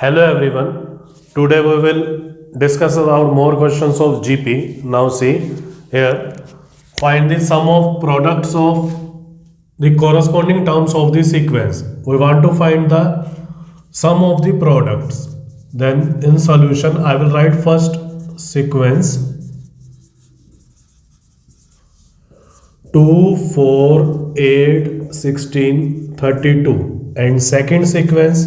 Hello everyone. Today we will discuss about more questions of GP. Now see here. Find the sum of products of the corresponding terms of the sequence. We want to find the sum of the products. Then in solution I will write first sequence 2, 4, 8, 16, 32 and second sequence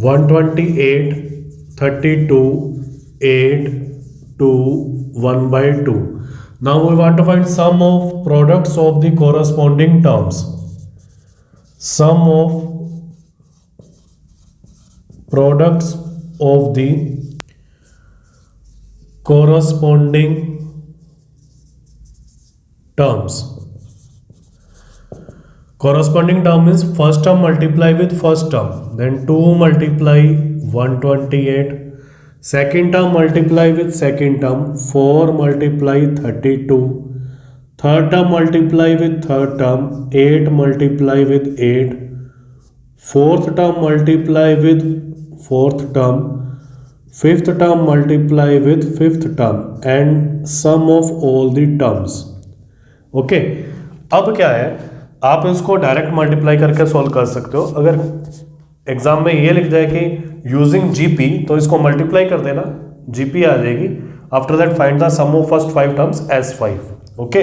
128, 32, 8, 2, 1 by 2. Now we want to find sum of products of the corresponding terms. Sum of products of the corresponding terms. Corresponding term is first term multiply with first term, then 2 multiply 128, second term multiply with second term, 4 multiply 32, third term multiply with third term, 8 multiply with 8, fourth term multiply with fourth term, fifth term multiply with fifth term and sum of all the terms. Okay अब क्या है, आप इसको direct multiply करके solve कर सकते हो. अगर एग्जाम में ये लिख जाए कि यूजिंग जीपी तो इसको मल्टीप्लाई कर देना, जीपी आ जाएगी. After that find the sum of first 5 terms as 5. Okay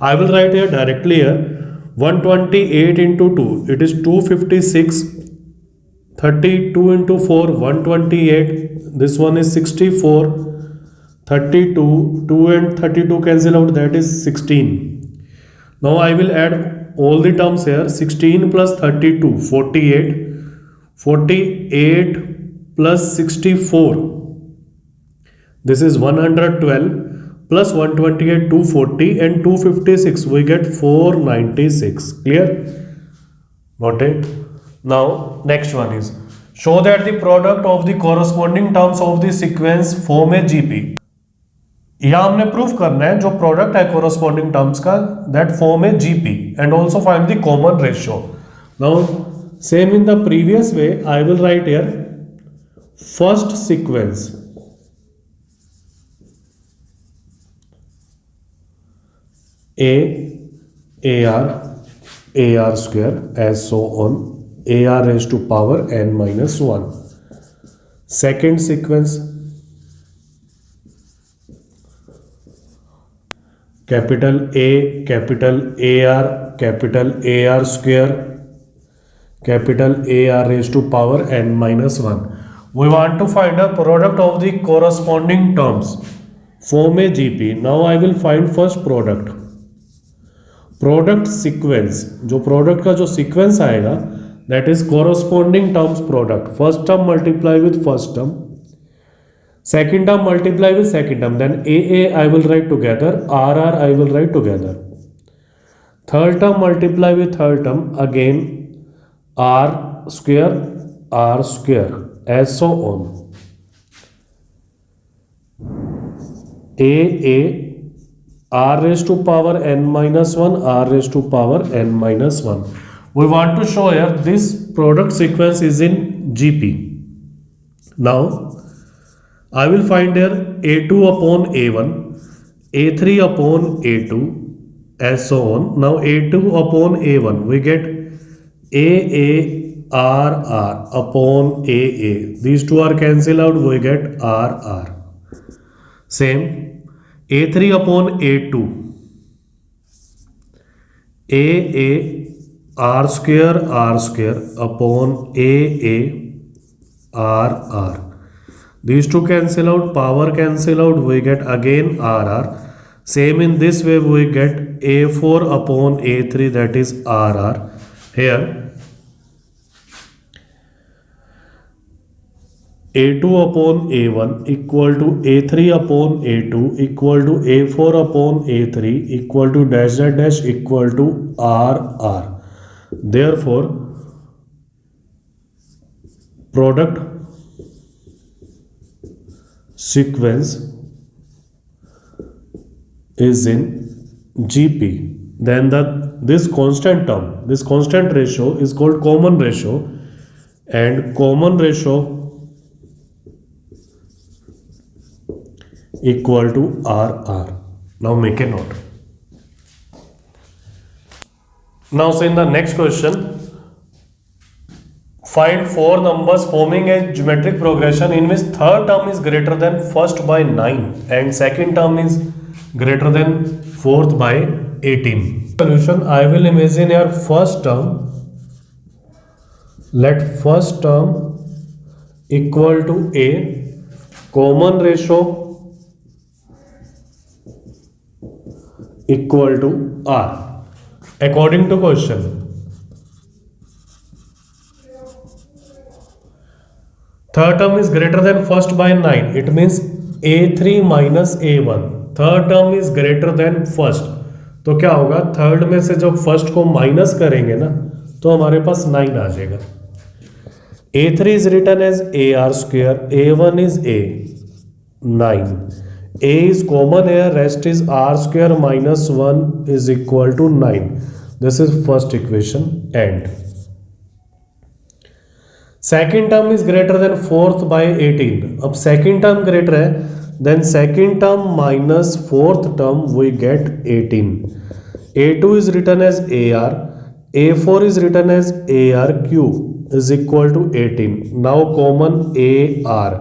I will write here directly here 128 into 2 it is 256, 32 into 4 128, this one is 64, 32, 2 and 32 cancel out, that is 16. Now I will add all the terms here. 16 plus 32 48, 48 plus 64 this is 112 plus 128 240 and 256 we get 496. Clear? Got it? Now next one is show that the product of the corresponding terms of the sequence form a GP. यहाँ हमने proof करना है जो product है corresponding terms का, that form a GP and also find the common ratio. Now same in the previous way I will write here first sequence A R square as so on A are raise to power n minus 1. Second sequence capital AR square, capital AR raised to power n minus 1. We want to find a product of the corresponding terms. Form a GP. Now I will find first product. Product sequence. जो product का जो sequence आएगा that is corresponding terms product. First term multiply with first term. Second term multiply with second term, then AA I will write together, RR I will write together. Third term multiply with third term, again R square as so on. AA R raised to power n minus 1, R raised to power n minus 1. We want to show here this product sequence is in GP. Now I will find here A2 upon A1, A3 upon A2 as so on. Now A2 upon A1 we get AARR upon AA. These two are cancelled out, we get RR. Same A3 upon A2, AA R square upon AA RR. These two cancel out, power cancel out, we get again RR. Same in this way we get A4 upon A3, that is RR. Here A2 upon A1 equal to A3 upon A2 equal to A4 upon A3 equal to dash dash dash equal to RR. Therefore product sequence is in GP. then this constant ratio is called common ratio, and common ratio equal to RR. Now make a note. Now say in the next question, find four numbers forming a geometric progression in which third term is greater than first by 9 and second term is greater than fourth by 18. Solution, I will imagine your first term. Let first term equal to A, common ratio equal to R. According to question, third term is greater than first by 9. It means A3 minus A1. Third term is greater than first, तो क्या होगा, third में से जब first को minus करेंगे ना तो हमारे पास 9 आ जाएगा. A3 is written as AR square, A1 is A, 9. A is common here, rest is R square minus 1 is equal to 9. This is first equation. And second term is greater than fourth by 18. अब second term greater है, then second term minus fourth term we get 18. A2 is written as AR, A4 is written as ARQ is equal to 18. Now common AR,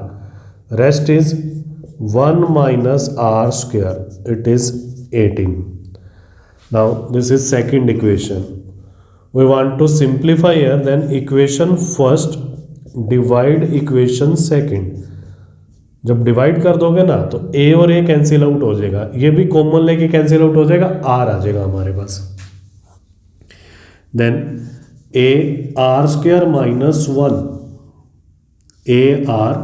rest is 1 minus R square, it is 18. Now this is second equation. We want to simplify here, then equation first divide equation second. जब divide कर दोगे ना तो a और a cancel out हो जाएगा, ये भी कॉमन लेके कैंसिल आउट हो जाएगा, r आ जाएगा हमारे पास. Then a r square minus 1, a r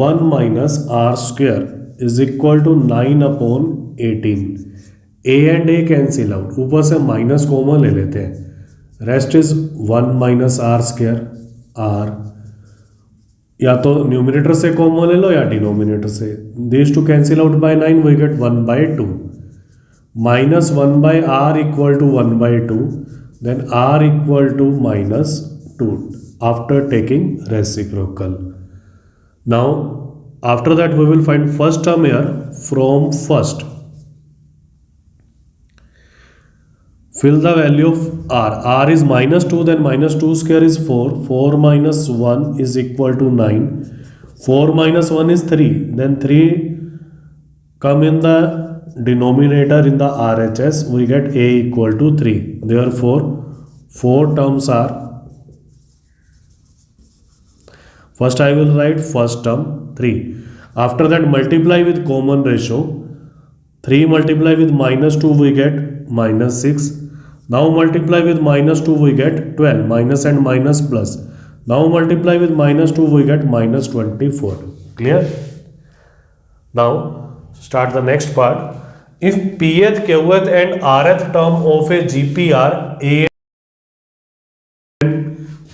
1 minus r square is equal to 9 upon 18. a and a cancel out, ऊपर से माइनस कॉमन ले लेते हैं, rest is 1 minus r square. r या तो न्यूमिनेटर से कॉमन ले लो या डिनोमिनेटर से. This to cancel out by 9, we get 1 by 2. Minus 1 by r equal to 1 by 2, then r equal to minus 2 after taking reciprocal. Now after that we will find first term here from first. Fill the value of r. r is minus 2, then minus 2 square is 4. 4 minus 1 is equal to 9. 4 minus 1 is 3. Then 3 come in the denominator in the RHS. We get a equal to 3. Therefore, 4 terms are. First I will write first term 3. After that multiply with common ratio. 3 multiply with minus 2 we get minus 6. Now multiply with minus 2 we get 12, minus and minus plus. Now multiply with minus 2 we get minus 24. Clear? Now start the next part. If pth, qth and rth term of a GPR A,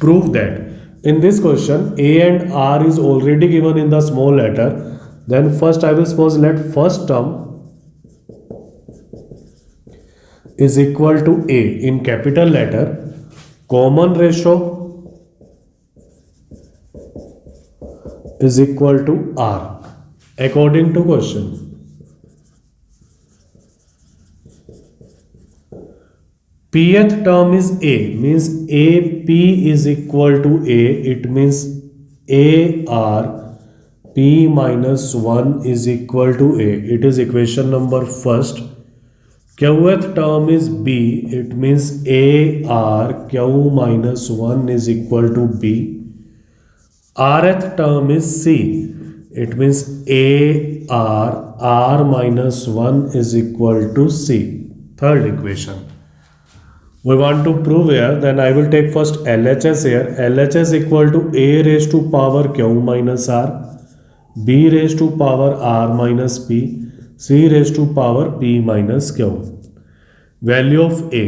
prove that in this question A and R is already given in the small letter. Then first I will suppose let first term is equal to A in capital letter, common ratio is equal to R according to question. Pth term is A, means AP is equal to A, it means AR P minus 1 is equal to A. It is equation number first. Qth term is B, it means AR Q minus 1 is equal to B. Rth term is C, it means AR R minus 1 is equal to C. Third equation. We want to prove here, then I will take first LHS here. LHS equal to A raised to power Q minus R, B raised to power R minus P, C raised to power P minus Q. Value of A,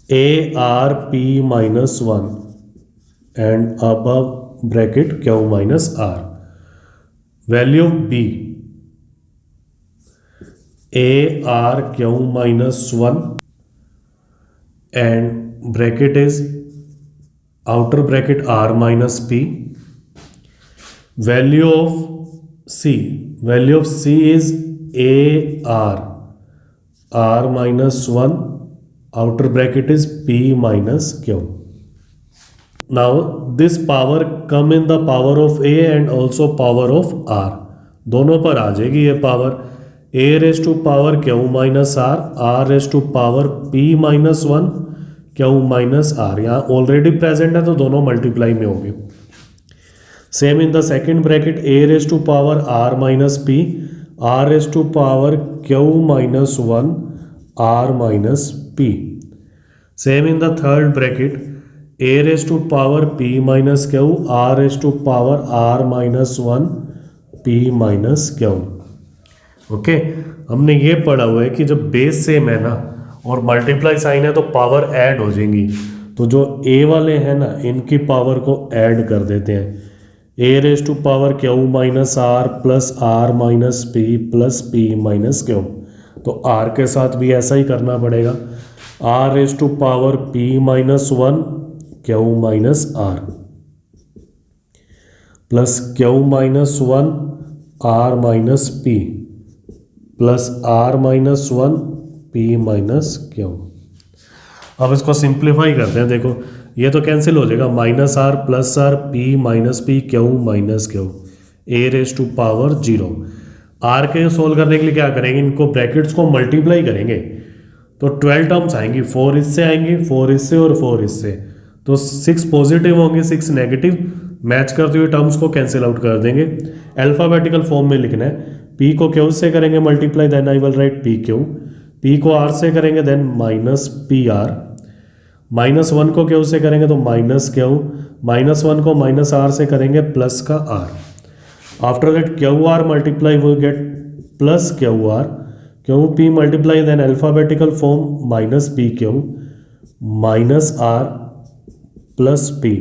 AR P minus 1 and above bracket Q minus R. Value of B, a r q minus 1 and bracket is outer bracket r minus p. Value of c is a r minus 1, outer bracket is p minus q. Now this power come in the power of a and also power of r, दोनों पर आ जाएगी ये power. a raise to power q minus r raise to power p minus 1 q minus r. यहाँ already present है तो दोनों multiply में होगी. Same in the second bracket a raise to power r minus p, r raise to power q minus 1 r minus p. Same in the third bracket a raise to power p minus q, r raise to power r minus 1 p minus q. Okay, हमने ये पढ़ा हुआ है कि जब base same है ना और मल्टीप्लाई साइन है तो पावर ऐड हो जाएंगी. तो जो a वाले हैं ना इनकी पावर को ऐड कर देते हैं. a raise to power q minus r plus r minus p plus p minus q. तो r के साथ भी ऐसा ही करना पड़ेगा. r raise to power p minus 1 q minus r plus q minus 1 r minus p plus r minus 1 p minus q. अब इसको simplify करते हैं. देखो ये तो कैंसिल हो जाएगा. Minus r plus r p minus p q minus q a raise to power 0. r के सोल्व करने के लिए क्या करेंगे, इनको ब्रैकेट्स को मल्टीप्लाई करेंगे तो 12 टर्म्स आएंगी. 4 इससे आएंगी, 4 इससे और 4 इससे. तो 6 पॉजिटिव होंगे, 6 नेगेटिव. मैच करते हुए टर्म्स को कैंसिल आउट कर देंगे. अल्फाबेटिकल फॉर्म में लिखना है. p को q से करेंगे multiply, then I will write P Q. p को r से करेंगे देन माइनस पी आर. माइनस 1 को q से करेंगे तो माइनस q. माइनस 1 को माइनस r से करेंगे प्लस का r. After that Q R multiply will get plus Q R. Q P multiply then alphabetical form minus P Q minus r plus p.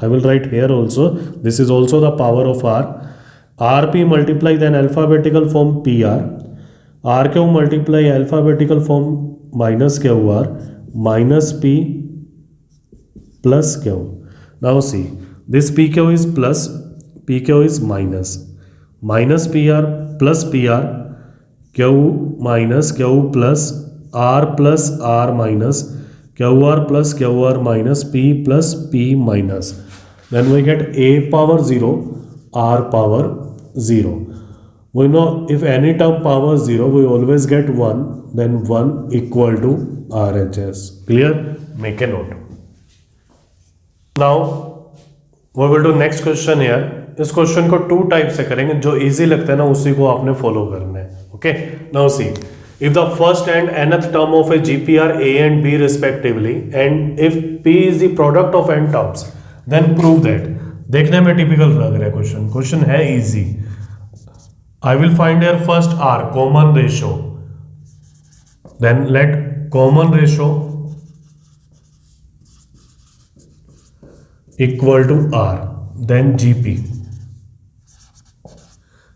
I will write here also. This is also the power of r. rp multiply then alphabetical form pr. rq multiply alphabetical form minus qr minus p plus q. Now see, this pq is plus, pq is minus. Minus pr plus pr, q minus q plus r minus qr plus qr minus p plus p minus. Then we get a power 0, r power 0. We know if any term power 0, we always get 1, then 1 equal to RHS. Clear? Make a note. Now we will do next question here. इस question को 2 type से करेंगे. जो easy लगता है ना उसी को आपने फॉलो करना है. Okay, now see, if the first and nth term of a GP are a and b respectively and if p is the product of n terms then prove that. देखने में टिपिकल लग रहा है question. Question है easy. I will find here first r common ratio, then let common ratio equal to r, then GP.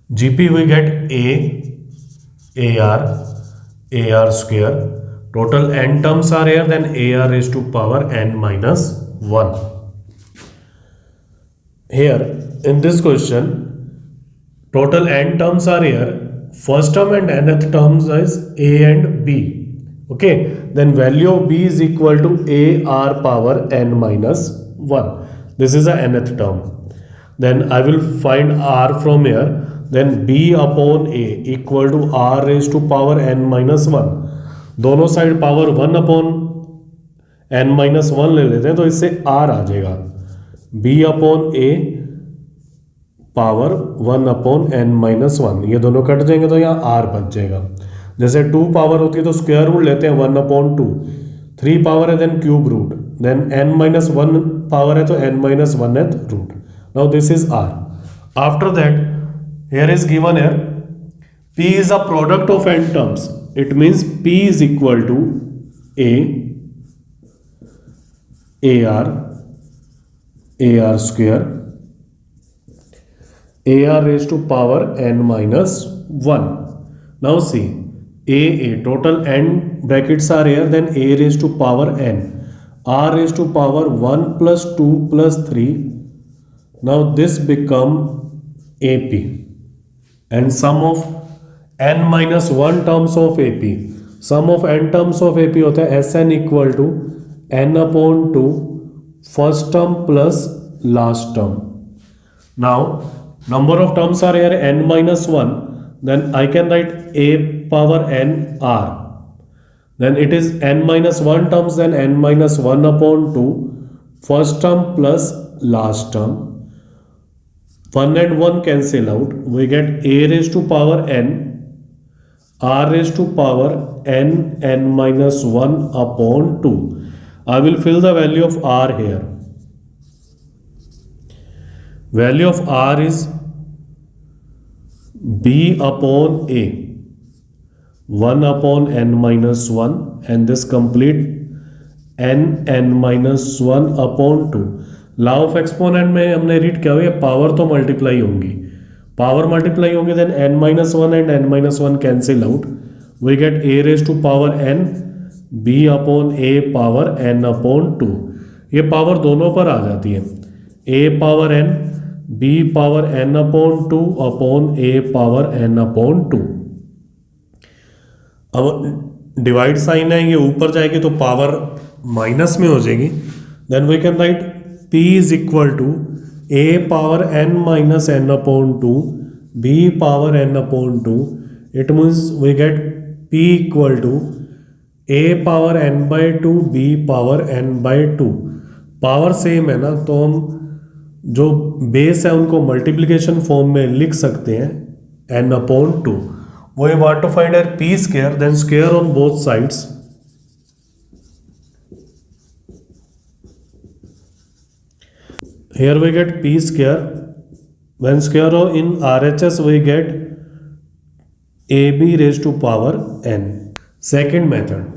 GP we get a ar square. Total n terms are here, then ar raised to power n minus 1. Here in this question total n terms are here. First term and nth terms is a and b. Okay, then value of b is equal to ar power n minus 1. This is the nth term. Then I will find r from here. Then b upon a equal to r raised to power n minus 1. दोनों side power 1 upon n minus 1 ले लेते हैं तो इससे r आ जाएगा. b upon a power 1 upon n minus 1. ये दोनों कट जाएंगे तो यहाँ r बच जाएगा. जैसे 2 पावर होती है तो स्क्वायर रूट लेते हैं 1 अपॉन 2. 3 पावर है then cube root, then n minus 1 power है तो n माइनस 1th root. Now this is r. After that here is given here p is a product of n terms. It means p is equal to ar square ar raised to power n minus 1. Now see, a total n brackets are here, then a raised to power n, r raised to power 1 plus 2 plus 3. Now this become ap, and sum of n minus 1 terms of ap, sum of n terms of ap होता है Sn equal to n upon 2 first term plus last term. Now number of terms are here n minus 1, then I can write a power n r, then it is n minus 1 terms, then n minus 1 upon 2 first term plus last term. 1 and 1 cancel out, we get a raised to power n, r raised to power n minus 1 upon 2. I will fill the value of r here. Value of r is b upon a, 1 upon n minus 1, and this complete n minus 1 upon 2. Law of exponent में हमने read किया हुआ power तो multiply होंगी, power multiply होंगे, then n minus 1 and n minus 1 cancel out, we get a raise to power n b upon a power n upon 2. ये power दोनों पर आ जाती है, a power n b power n upon 2 upon a power n upon 2. अब divide sign है, ये ऊपर जाएगी तो पावर माइनस में हो जाएगी, then we can write p is equal to a power n minus n upon 2 b power n upon 2. It means we get p equal to a power n by 2 b power n by 2. Power same है ना, तो हम जो base है उनको multiplication form में लिख सकते हैं n upon 2. We want to find our p square, then square on both sides. Here we get p square, when square in RHS we get ab raised to power n. Second method.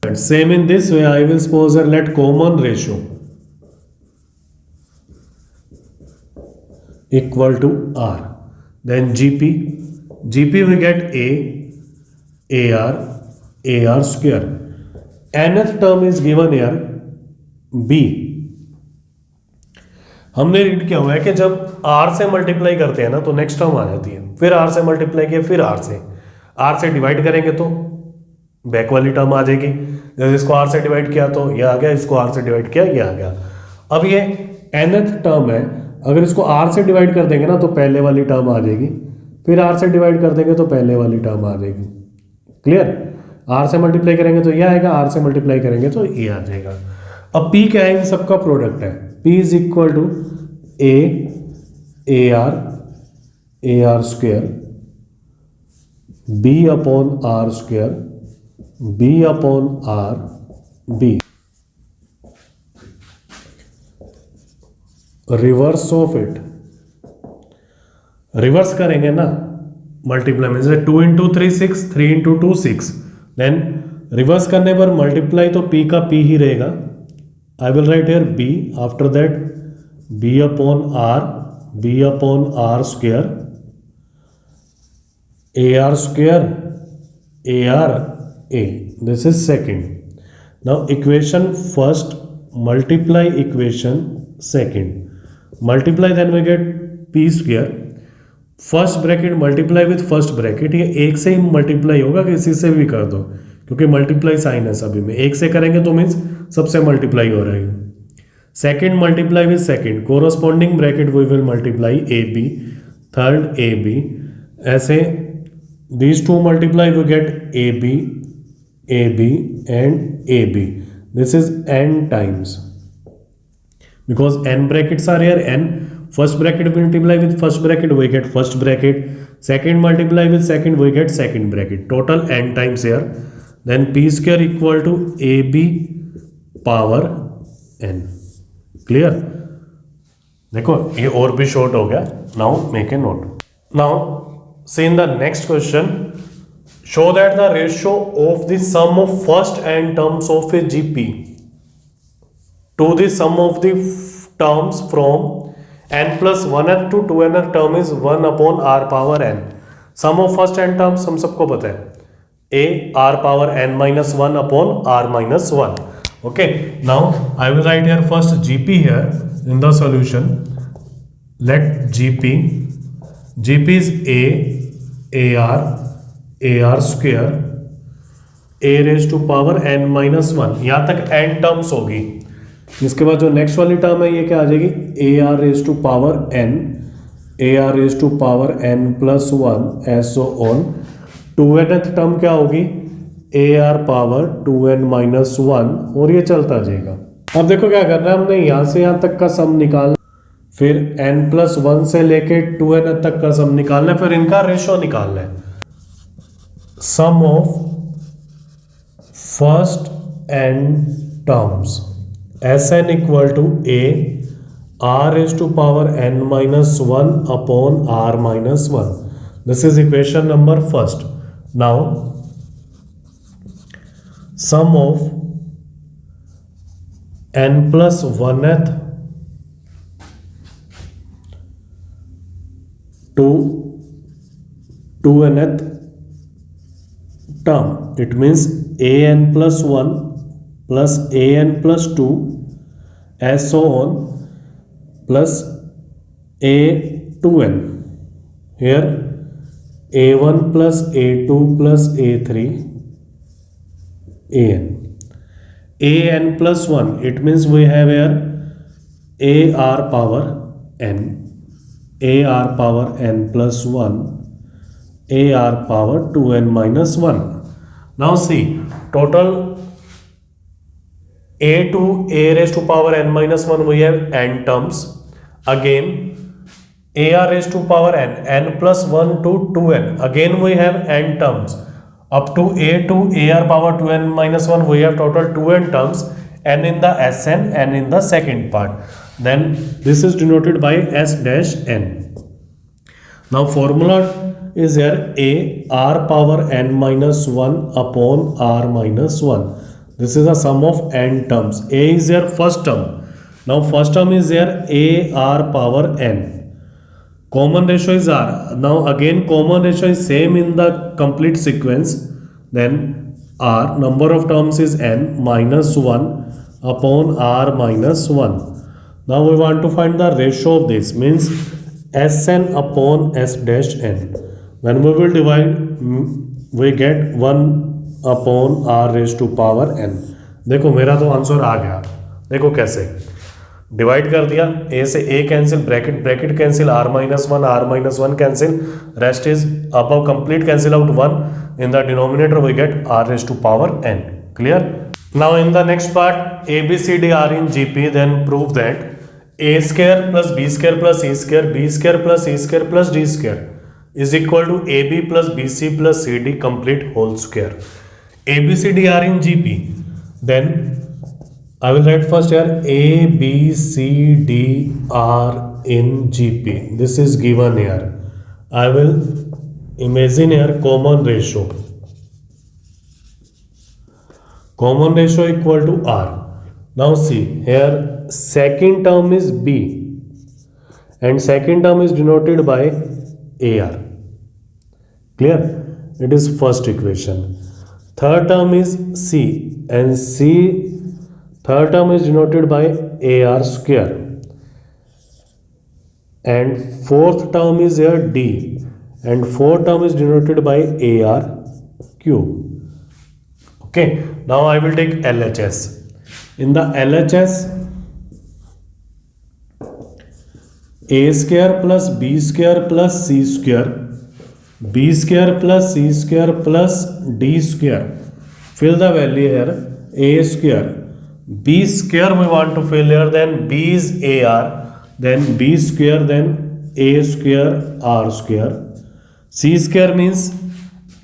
And same in this way, I will suppose and let common ratio equal to r. Then GP we get AR square. Nth term is given here b. हमने read किया हुआ है कि जब r से multiply करते हैं ना तो नेक्स्ट टर्म आ जाती है, फिर r से मल्टीप्लाई किया, फिर r से डिवाइड करेंगे तो बैक वाली टर्म आ जाएगी. जब इसको r से डिवाइड किया तो ये आ गया, इसको r से डिवाइड किया ये आ गया. अब ये nth टर्म है, अगर इसको r से डिवाइड कर देंगे ना तो पहले वाली टर्म आ जाएगी, फिर r से डिवाइड कर देंगे तो पहले वाली टर्म आ जाएगी. क्लियर? r से मल्टीप्लाई करेंगे तो ये आएगा, r से मल्टीप्लाई करेंगे तो ये आ जाएगा. अब p क्या है, इन सबका प्रोडक्ट है. p is equal to AR square b upon r square b upon r b. Reverse of it, reverse करेंगे ना मल्टीप्लाई में, जैसे 2 इंटू 3 6, 3 इंटू 2 6, देन रिवर्स करने पर मल्टीप्लाई तो p का p ही रहेगा. I will write here b, after that b upon r square, AR square, AR A. This is second. Now equation first multiply equation second. Multiply, then we get p square. First bracket multiply with first bracket, ये एक से ही multiply होगा, किसी से भी कर दो क्योंकि मल्टीप्लाई साइन है सभी में. एक से करेंगे तो मीन्स सबसे मल्टीप्लाई हो रहा है. Second multiply with second, corresponding bracket we will multiply A B, third A B, ऐसे these two multiply we get A B and A B. This is n times because n brackets are here. N first bracket multiply with first bracket we get first bracket, second multiply with second we get second bracket, total n times here. Then p square equal to ab power n. Clear? देखो ये और भी short हो गया. Now make a note. Now see in the next question, show that the ratio of the sum of first n terms of a GP to the sum of the terms from n plus 1th to 2nth term is 1 upon r power n. Sum of first n terms हम सबको पता है a r power n minus 1 upon r minus 1. Okay, now I will write here first gp here in the solution. Let gp is ar square a raised to power n minus 1. यहाँ तक n terms होगी. इसके बाद जो next वाली term है ये क्या आ जाएगी, a are raise to power n plus 1 एसो ऑन. 2nth टर्म क्या होगी, A R power 2n minus 1 और ये चलता जाएगा. अब देखो क्या करना है, हमने यहाँ से यहाँ तक का सम निकालना, फिर n प्लस 1 से लेके 2n तक का सम निकालना है, फिर इनका रेशो निकालना है. Sum of first n terms Sn equal to a r raise to power n minus 1 upon r minus 1. This is equation number first. Now sum of n plus 1th to 2nth term, it means an plus 1 plus an plus 2 as so on plus a2n. Here a1 plus a2 plus a3 an plus 1, it means we have here ar power n plus 1 ar power 2n minus 1. Now see, total a to a raised to power n minus 1 we have n terms. Again ar raised to power n plus 1 to 2n, again we have n terms. Up to a to ar power 2n minus 1 we have total 2n terms, n in the Sn, n in the second part. Then this is denoted by s dash n. Now formula is here a r power n minus 1 upon r minus 1. This is a sum of n terms. A is here first term. Now first term is here a r power n. Common ratio is r. Now again common ratio is same in the complete sequence. Then r, number of terms is n minus 1 upon r minus 1. Now we want to find the ratio of this, means Sn upon s dash n. When we will divide, we get 1 upon r raised to power n. देखो मेरा तो answer आ गया. देखो कैसे divide कर दिया, a से a cancel, bracket bracket cancel, r minus 1 cancel, rest is above complete cancel out 1. In the denominator we get r raised to power n. Clear? Now in the next part a b c d are in GP, then prove that a square plus b square plus c square, b square plus c square plus d square is equal to ab plus bc plus cd complete whole square. A b c d are in GP, then I will write first here a b c d are in GP. This is given here. I will imagine here common ratio. Common ratio equal to r. Now see here second term is b and second term is denoted by ar. Clear? It is first equation. Third term is c and third term is denoted by ar square, and fourth term is here d, and fourth term is denoted by ar cube. Okay, now I will take LHS. In the LHS, a square plus b square plus c square, b square plus c square plus d square. Fill the value here. A square, b square we want to fill here, then b is ar, then b square, then a square r square. C square means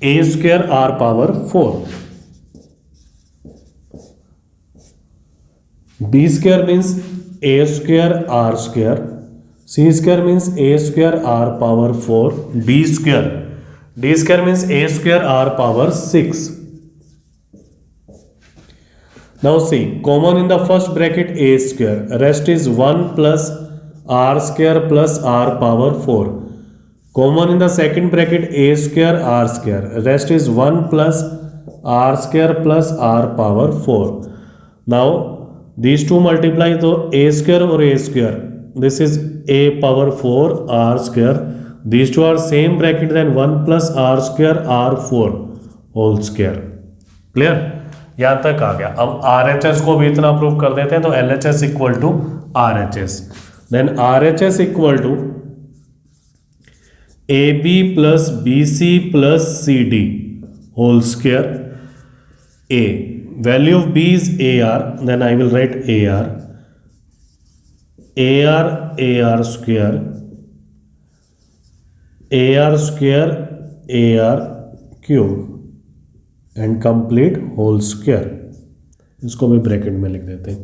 a square r power 4. B square means a square r square. C square means a square r power 4. D square. D square means a square r power 6. Now see, common in the first bracket a square, rest is 1 plus r square plus r power 4. Common in the second bracket a square r square. Rest is 1 plus r square plus r power 4. Now these two multiply तो a square और a square. This is a power 4 r square. These two are same bracket than 1 plus r square r4 whole square. Clear? यहाँ तक आ गया. अब RHS को भी इतना prove कर देते हैं तो LHS equal to RHS. Then RHS equal to AB plus BC plus CD whole square. A value of B is AR, then I will write AR square AR cube and complete whole square. इसको भी bracket में लिख देते हैं.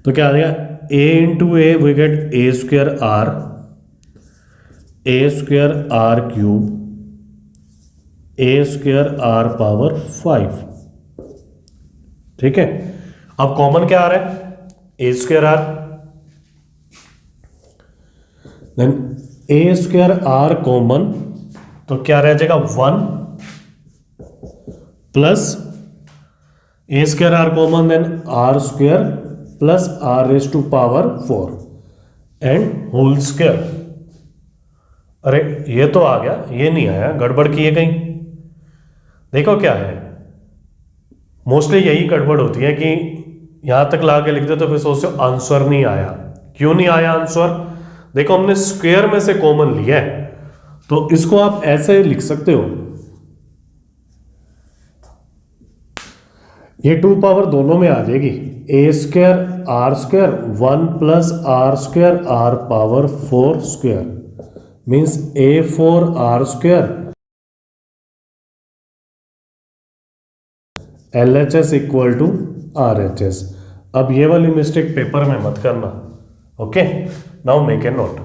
तो क्या आ गया? A into A we get A square R cube A square R power 5. ठीक है. अब कॉमन क्या आ रहा है? A square R. Then A square R common तो क्या रह जाएगा? 1 plus A square R common then R square plus R raise to power 4 and whole square. अरे ये तो आ गया, ये नहीं आया, गड़बड़ की है कहीं. देखो क्या है, मोस्टली यही गड़बड़ होती है कि यहां तक ला के लिख दे तो फिर सोचते हो आंसर नहीं आया. क्यों नहीं आया आंसर? देखो हमने स्क्वायर में से कॉमन लिया है तो इसको आप ऐसे लिख सकते हो. ये 2 पावर दोनों में आ जाएगी. A square R square 1 plus R square R power 4 square means A4 R square LHS equal to RHS. अब ये वाली मिस्टेक पेपर में मत करना. Okay, now make a note.